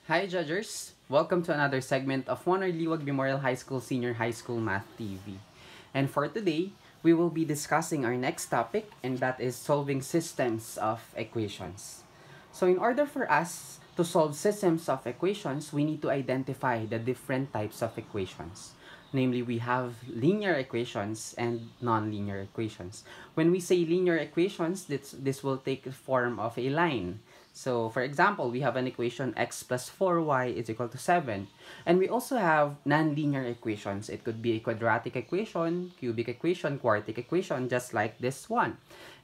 Hi Judgers! Welcome to another segment of Juan Liwag Memorial High School Senior High School Math TV. And for today, we will be discussing our next topic, and that is solving systems of equations. So in order for us to solve systems of equations, we need to identify the different types of equations. Namely, we have linear equations and nonlinear equations. When we say linear equations, this will take the form of a line. So, for example, we have an equation x plus 4y is equal to 7. And we also have nonlinear equations. It could be a quadratic equation, cubic equation, quartic equation, just like this one.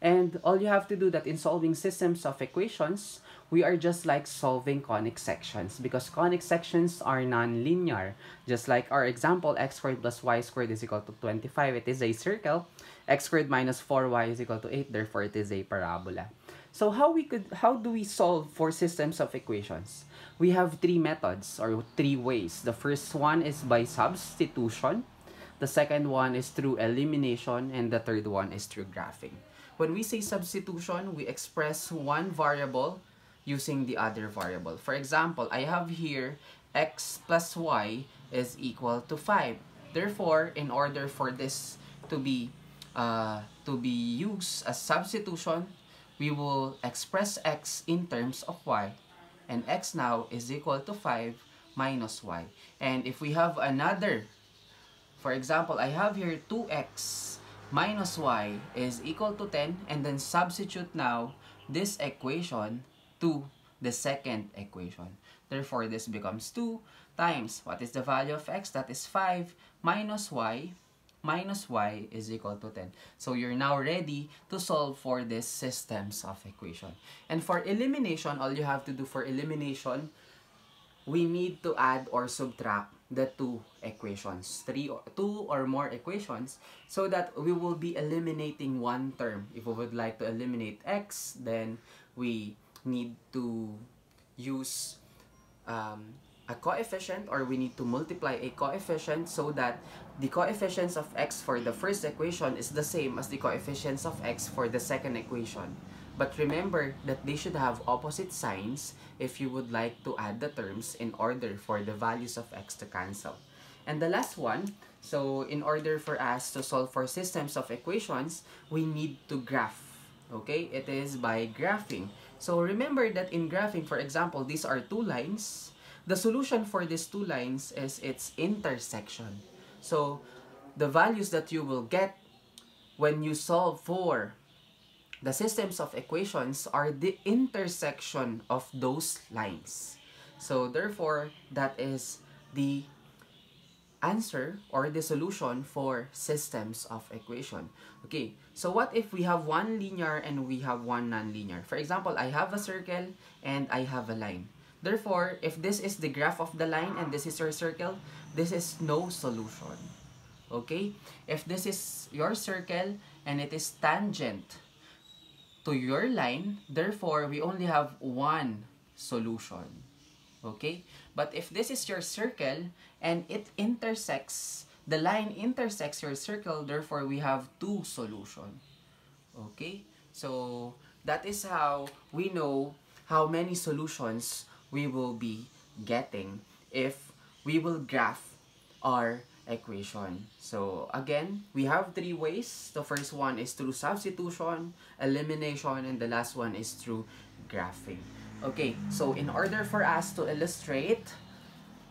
And all you have to do that in solving systems of equations, we are just like solving conic sections because conic sections are nonlinear. Just like our example, x squared plus y squared is equal to 25. It is a circle. X squared minus 4y is equal to 8. Therefore, it is a parabola. So how do we solve for systems of equations? We have three methods or three ways. The first one is by substitution. The second one is through elimination, and the third one is through graphing. When we say substitution, we express one variable using the other variable. For example, I have here x plus y is equal to 5. Therefore, in order for this to be used as substitution, we will express x in terms of y, and x now is equal to 5 minus y. And if we have another, for example, I have here 2x minus y is equal to 10, and then substitute now this equation to the second equation. Therefore, this becomes 2 times, what is the value of x? That is 5 minus y is equal to 10. So you're now ready to solve for these systems of equation. And for elimination, all you have to do for elimination, we need to add or subtract the two equations, two or more equations, so that we will be eliminating one term. If we would like to eliminate x, then we need to use a coefficient, or we need to multiply a coefficient so that the coefficients of x for the first equation is the same as the coefficients of x for the second equation. But remember that they should have opposite signs if you would like to add the terms in order for the values of x to cancel. And the last one, so in order for us to solve for systems of equations, we need to graph. Okay, it is by graphing. So remember that in graphing, for example, these are two lines. The solution for these two lines is its intersection. So the values that you will get when you solve for the systems of equations are the intersection of those lines. So therefore, that is the answer or the solution for systems of equation. Okay, so what if we have one linear and we have one nonlinear? For example, I have a circle and I have a line. Therefore, if this is the graph of the line and this is your circle, this is no solution. Okay? If this is your circle and it is tangent to your line, therefore, we only have one solution. Okay? But if this is your circle and it intersects, the line intersects your circle, therefore, we have two solutions. Okay? So, that is how we know how many solutions we will be getting if we will graph our equation. So again, we have three ways. The first one is through substitution, elimination, and the last one is through graphing. Okay, so in order for us to illustrate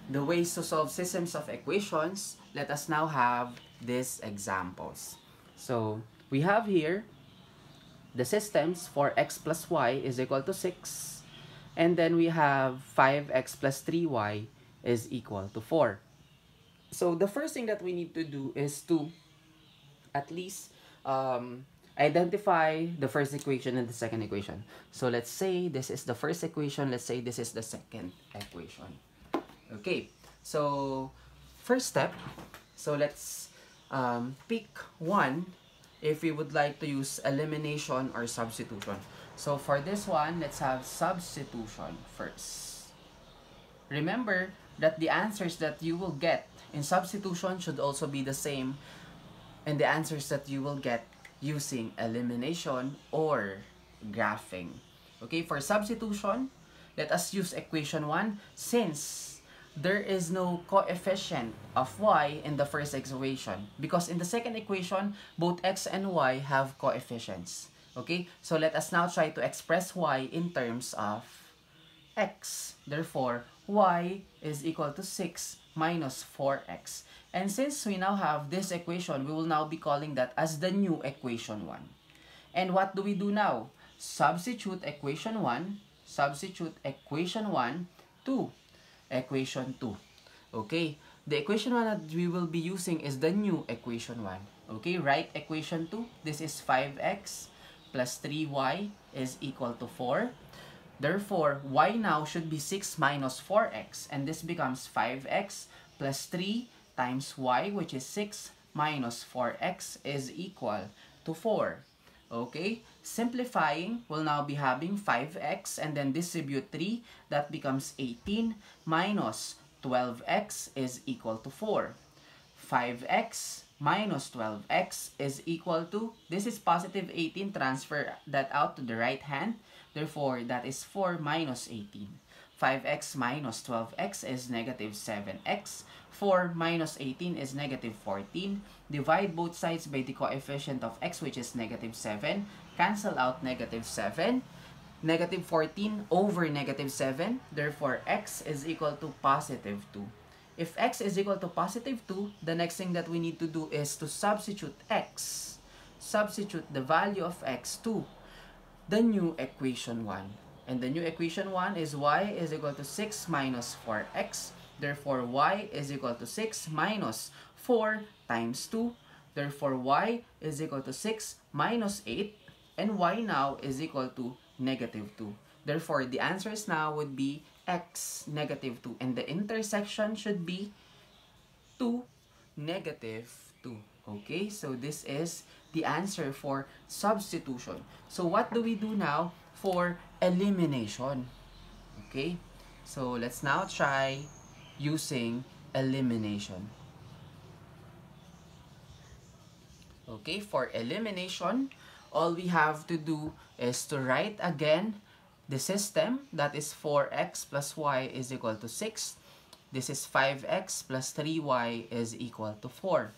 the ways to solve systems of equations, let us now have these examples. So we have here the systems for x plus y is equal to 6. And then we have 5x plus 3y is equal to 4. So the first thing that we need to do is to at least identify the first equation and the second equation. So let's say this is the first equation. Let's say this is the second equation. Okay, so first step. So let's pick one if we would like to use elimination or substitution. So for this one, let's have substitution first. Remember that the answers that you will get in substitution should also be the same and the answers that you will get using elimination or graphing. Okay, for substitution, Let us use equation 1 since there is no coefficient of y in the first equation. Because in the second equation, both x and y have coefficients. Okay, so let us now try to express y in terms of x. Therefore, y is equal to 6 minus 4x. And since we now have this equation, we will now be calling that as the new equation 1. And what do we do now? Substitute equation 1 to equation 2. Okay, the equation 1 that we will be using is the new equation 1. Okay, write equation 2. This is 5x plus 3y is equal to 4. Therefore, y now should be 6 minus 4x, and this becomes 5x plus 3 times y, which is 6 minus 4x is equal to 4. Okay, simplifying, we'll now be having 5x and then distribute 3. That becomes 18 minus 12x is equal to 4. 5x minus 12x is equal to, this is positive 18, transfer that out to the right hand. Therefore, that is 4 minus 18. 5x minus 12x is negative 7x. 4 minus 18 is negative 14. Divide both sides by the coefficient of x, which is negative 7. Cancel out negative 7. Negative 14 over negative 7. Therefore, x is equal to positive 2. If x is equal to positive 2, the next thing that we need to do is to substitute x. Substitute the value of x to the new equation 1. And the new equation 1 is y is equal to 6 minus 4x. Therefore, y is equal to 6 minus 4 times 2. Therefore, y is equal to 6 minus 8. And y now is equal to negative 2. Therefore, the answers now would be x, negative 2. And the intersection should be 2, negative 2. Okay, so this is the answer for substitution. So what do we do now for elimination? Okay, so let's now try using elimination. Okay, for elimination, all we have to do is to write again the system, that is 4x plus y is equal to 6. This is 5x plus 3y is equal to 4.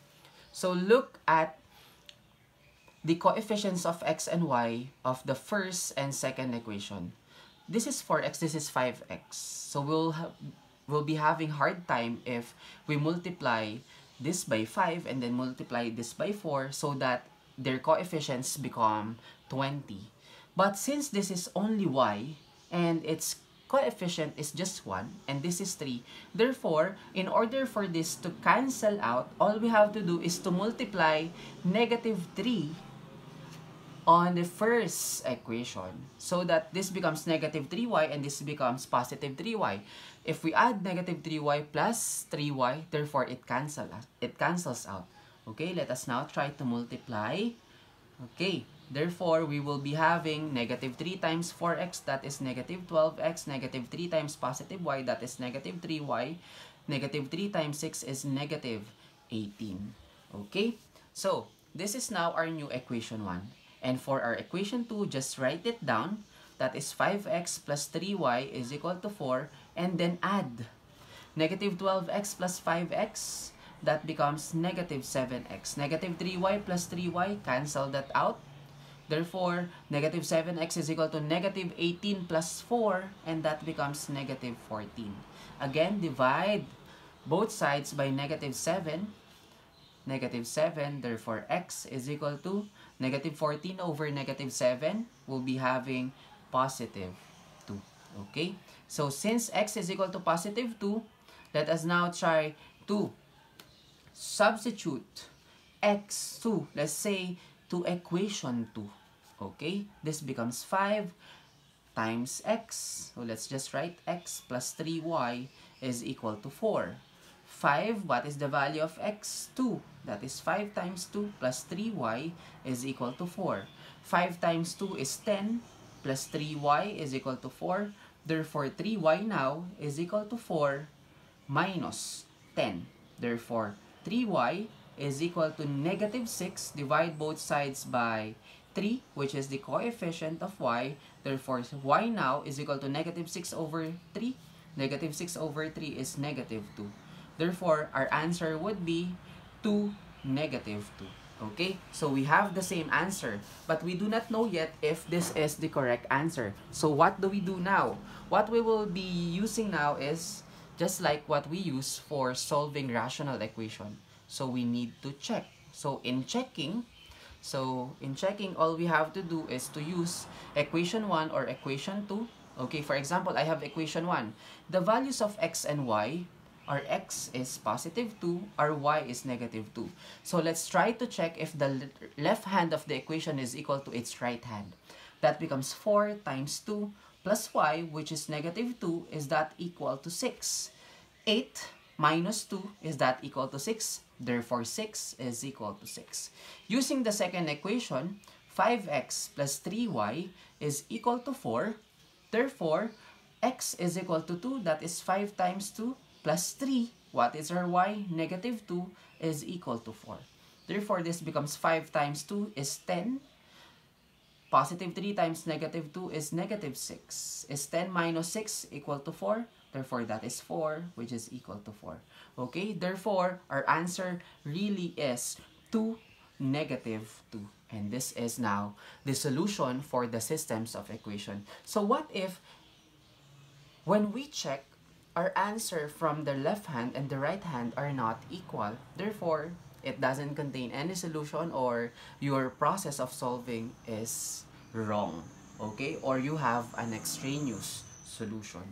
So look at the coefficients of x and y of the first and second equation. This is 4x, this is 5x. So we'll be having hard time if we multiply this by 5 and then multiply this by 4 so that their coefficients become 20. But since this is only y and its coefficient is just 1 and this is 3, therefore, in order for this to cancel out, all we have to do is to multiply negative 3 on the first equation so that this becomes negative 3y and this becomes positive 3y. If we add negative 3y plus 3y, therefore it cancels out. Okay, let us now try to multiply. Okay, therefore we will be having negative 3 times 4x, that is negative 12x, negative 3 times positive y, that is negative 3y, negative 3 times 6 is negative 18. Okay, so this is now our new equation 1. And for our equation 2, just write it down. That is 5x plus 3y is equal to 4. And then add negative 12x plus 5x. That becomes negative 7x. Negative 3y plus 3y, cancel that out. Therefore, negative 7x is equal to negative 18 plus 4. And that becomes negative 14. Again, divide both sides by negative 7. Negative 7, therefore x is equal to negative 14 over negative 7. We'll be having positive 2. Okay? So, since x is equal to positive 2, let us now try to substitute x to, let's say, to equation 2. Okay? This becomes 5 times x. So, let's just write x plus 3y is equal to 4. 5, what is the value of x? 2. That is 5 times 2 plus 3y is equal to 4. 5 times 2 is 10 plus 3y is equal to 4. Therefore, 3y now is equal to 4 minus 10. Therefore, 3y is equal to negative 6. Divide both sides by 3, which is the coefficient of y. Therefore, y now is equal to negative 6 over 3. Negative 6 over 3 is negative 2. Therefore, our answer would be 2, negative 2. Okay, so we have the same answer, but we do not know yet if this is the correct answer. So what do we do now? What we will be using now is just like what we use for solving rational equation. So we need to check. So in checking, all we have to do is to use equation 1 or equation 2. Okay, for example, I have equation 1. The values of x and y, our x is positive 2, our y is negative 2. So let's try to check if the left hand of the equation is equal to its right hand. That becomes 4 times 2 plus y, which is negative 2, is that equal to 6. 8 minus 2, is that equal to 6? Therefore, 6 is equal to 6. Using the second equation, 5x plus 3y is equal to 4. Therefore, x is equal to 2, that is 5 times 2 plus 3. What is our y? Negative 2 is equal to 4. Therefore, this becomes 5 times 2 is 10. Positive 3 times negative 2 is negative 6. Is 10 minus 6 equal to 4? Therefore, that is 4, which is equal to 4. Okay, therefore, our answer really is 2, negative 2. And this is now the solution for the systems of equation. So what if, when we check, our answer from the left hand and the right hand are not equal? Therefore, it doesn't contain any solution, or your process of solving is wrong. Okay, or you have an extraneous solution.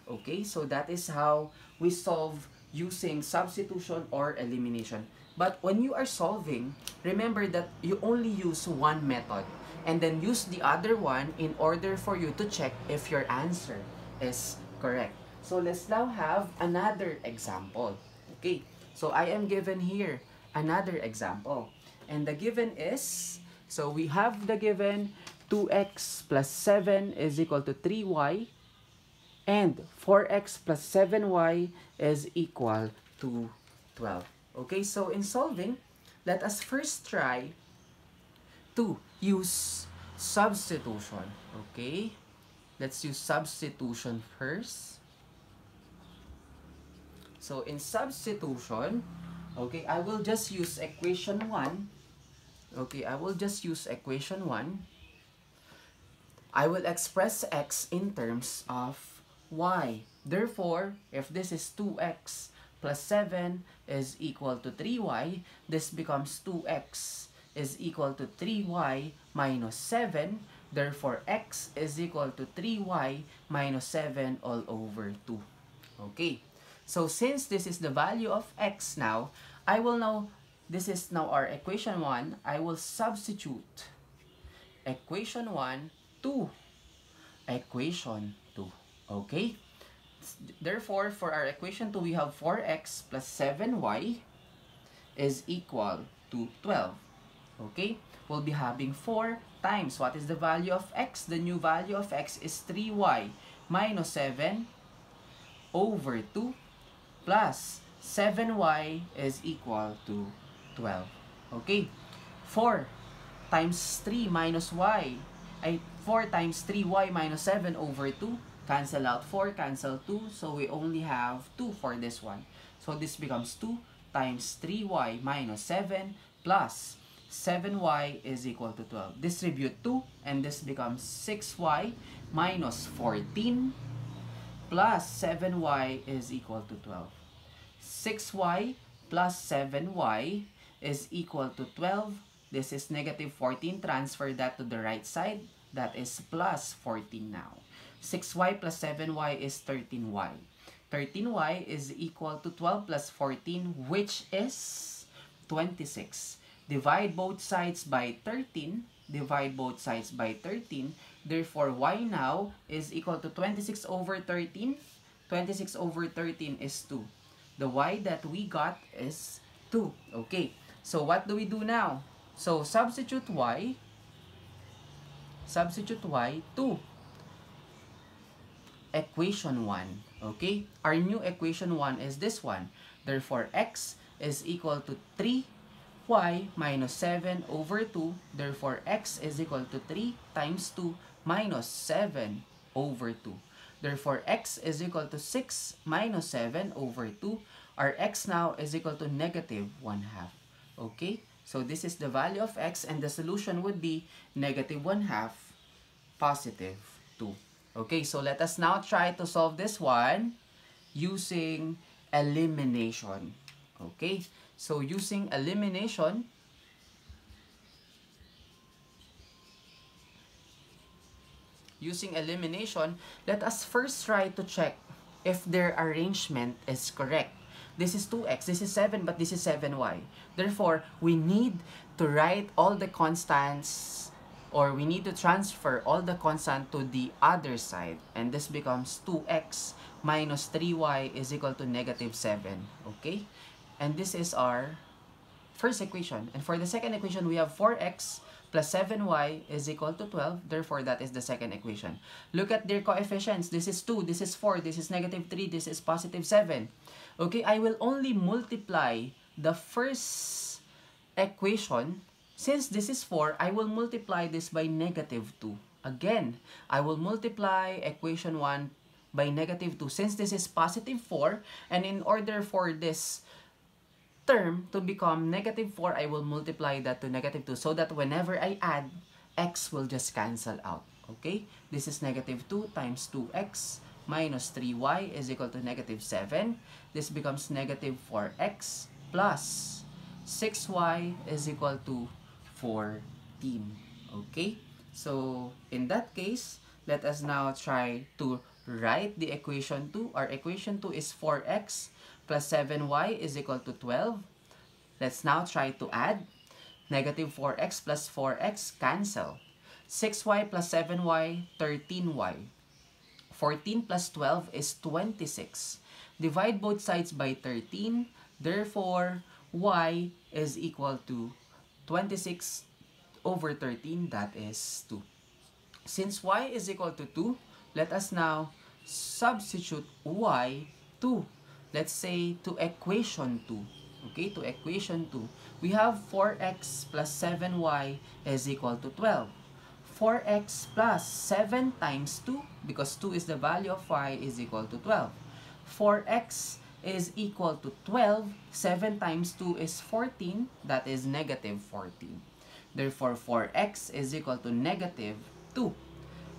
Okay, so that is how we solve using substitution or elimination. But when you are solving, remember that you only use one method and then use the other one in order for you to check if your answer is correct. So let's now have another example. Okay, so I am given here another example. And the given is, so we have the given 2x plus 7 is equal to 3y. And 4x plus 7y is equal to 12. Okay, so in solving, let us first try to use substitution. Okay, let's use substitution first. So in substitution, okay, I will just use equation 1. Okay, I will just use equation 1. I will express x in terms of y. Therefore, if this is 2x plus 7 is equal to 3y, this becomes 2x is equal to 3y minus 7. Therefore, x is equal to 3y minus 7 all over 2. Okay. So, since this is the value of x now, I will now, this is now our equation 1, I will substitute equation 1 to equation 2. Okay? Therefore, for our equation 2, we have 4x plus 7y is equal to 12. Okay? We'll be having 4 times, what is the value of x? The new value of x is 3y minus 7 over 2 plus 7y is equal to 12. Okay? 4 times 3 minus y, ay 4 times 3y minus 7 over 2. Cancel out 4, cancel 2. So we only have 2 for this one. So this becomes 2 times 3y minus 7 plus 7y is equal to 12. Distribute 2 and this becomes 6y minus 14 plus 7y is equal to 12. 6y plus 7y is equal to 12. This is negative 14. Transfer that to the right side. That is plus 14 now. 6y plus 7y is 13y. 13y is equal to 12 plus 14, which is 26. Divide both sides by 13. Divide both sides by 13. Therefore, y now is equal to 26 over 13. 26 over 13 is 2. The y that we got is 2. Okay. So, what do we do now? So, substitute y to equation 1. Okay? Our new equation 1 is this one. Therefore, x is equal to 3 y minus 7 over 2. Therefore, x is equal to 3 times 2 minus 7 over 2. Therefore, x is equal to 6 minus 7 over 2. Our x now is equal to negative 1/2. Okay? So, this is the value of x, and the solution would be negative 1/2, positive 2. Okay, so let us now try to solve this one using elimination. Okay, so using elimination, let us first try to check if their arrangement is correct. This is 2x, this is 7, but this is 7y. Therefore, we need to write all the constants, or we need to transfer all the constant to the other side. And this becomes 2x minus 3y is equal to negative 7. Okay? And this is our first equation. And for the second equation, we have 4x plus 7y is equal to 12. Therefore, that is the second equation. Look at their coefficients. This is 2, this is 4, this is negative 3, this is positive 7. Okay, I will only multiply the first equation. Since this is 4, I will multiply this by negative 2. Again, I will multiply equation 1 by negative 2. Since this is positive 4, and in order for this term to become negative 4, I will multiply that to negative 2, so that whenever I add, x will just cancel out. Okay? This is negative 2 times 2x minus 3y is equal to negative 7. This becomes negative 4x plus 6y is equal to 14. Okay? So, in that case, let us now try to write the equation 2. Our equation 2 is 4x plus 7y is equal to 12. Let's now try to add. Negative 4x plus 4x cancel. 6y plus 7y, 13y. 14 plus 12 is 26. Divide both sides by 13. Therefore, y is equal to 26 over 13, that is 2. Since y is equal to 2, let us now substitute y to, let's say, to equation 2. Okay, to equation 2. We have 4x plus 7y is equal to 12. 4x plus 7 times 2, because 2 is the value of y, is equal to 12. 4x is equal to 12. 7 times 2 is 14. That is negative 14. Therefore, 4x is equal to negative 2.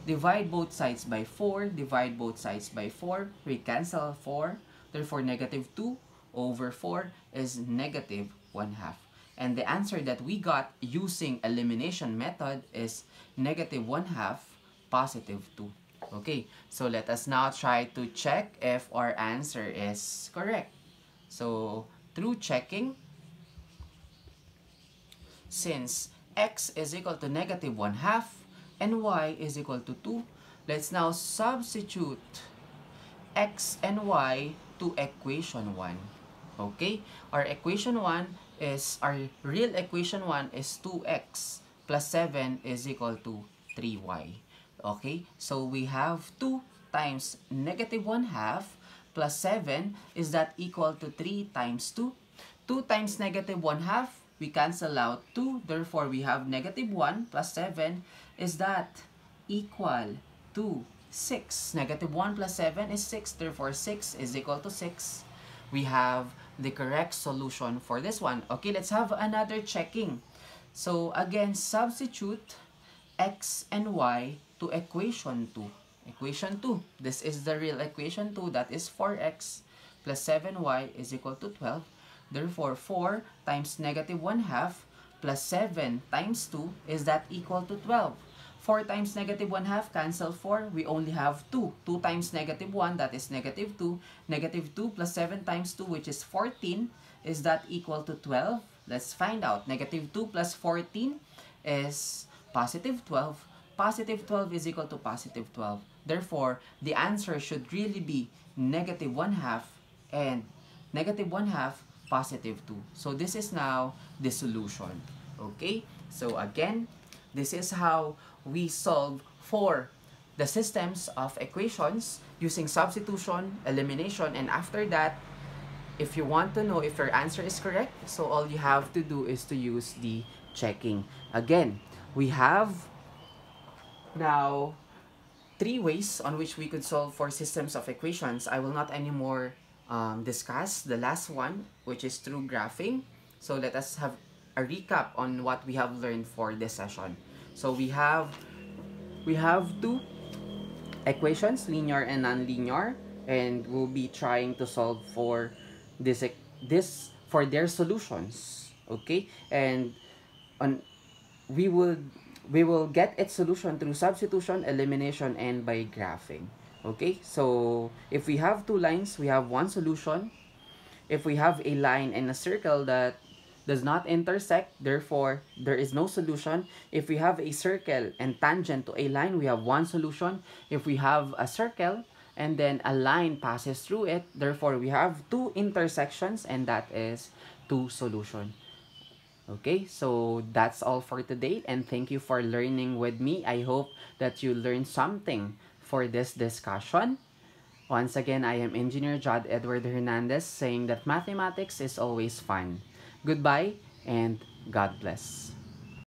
Divide both sides by 4. Divide both sides by 4. We cancel 4. Therefore, negative 2 over 4 is negative 1/2. And the answer that we got using elimination method is negative 1/2, positive 2. Okay, so let us now try to check if our answer is correct. So, through checking, since x is equal to negative 1/2 and y is equal to 2, let's now substitute x and y to equation 1. Okay, our equation 1 is, our real equation 1 is 2x plus 7 is equal to 3y. Okay, so we have 2 times negative 1/2 plus 7, is that equal to 3 times 2? 2 times negative 1/2, we cancel out 2, therefore we have negative 1 plus 7, is that equal to 6. Negative 1 plus 7 is 6, therefore 6 is equal to 6. We have the correct solution for this one. Okay, let's have another checking. So again, substitute x and y to equation 2. Equation 2. This is the real equation 2, that is 4x plus 7y is equal to 12. Therefore, 4 times negative 1/2 plus 7 times 2, is that equal to 12. 4 times negative 1/2, cancel 4. We only have 2. 2 times negative 1, that is negative 2. Negative 2 plus 7 times 2, which is 14. Is that equal to 12? Let's find out. Negative 2 plus 14 is positive 12. Positive 12 is equal to positive 12. Therefore, the answer should really be negative 1/2 and negative 1/2, positive 2. So, this is now the solution. Okay? So, again, this is how we solve for the systems of equations using substitution, elimination, and after that, if you want to know if your answer is correct, so all you have to do is to use the checking. Again, we have now three ways on which we could solve for systems of equations. I will not anymore discuss the last one, which is through graphing. So let us have a recap on what we have learned for this session. So we have two equations, linear and nonlinear, and we'll be trying to solve for this for their solutions. Okay, and on we will get its solution through substitution, elimination, and by graphing. Okay, so if we have two lines, we have one solution. If we have a line and a circle that does not intersect, therefore there is no solution. If we have a circle and tangent to a line, we have one solution. If we have a circle and then a line passes through it, therefore we have two intersections, and that is two solutions. Okay, so that's all for today, and thank you for learning with me. I hope that you learned something for this discussion. Once again, I am Engineer Judd Hernandez, saying that mathematics is always fun. Goodbye and God bless.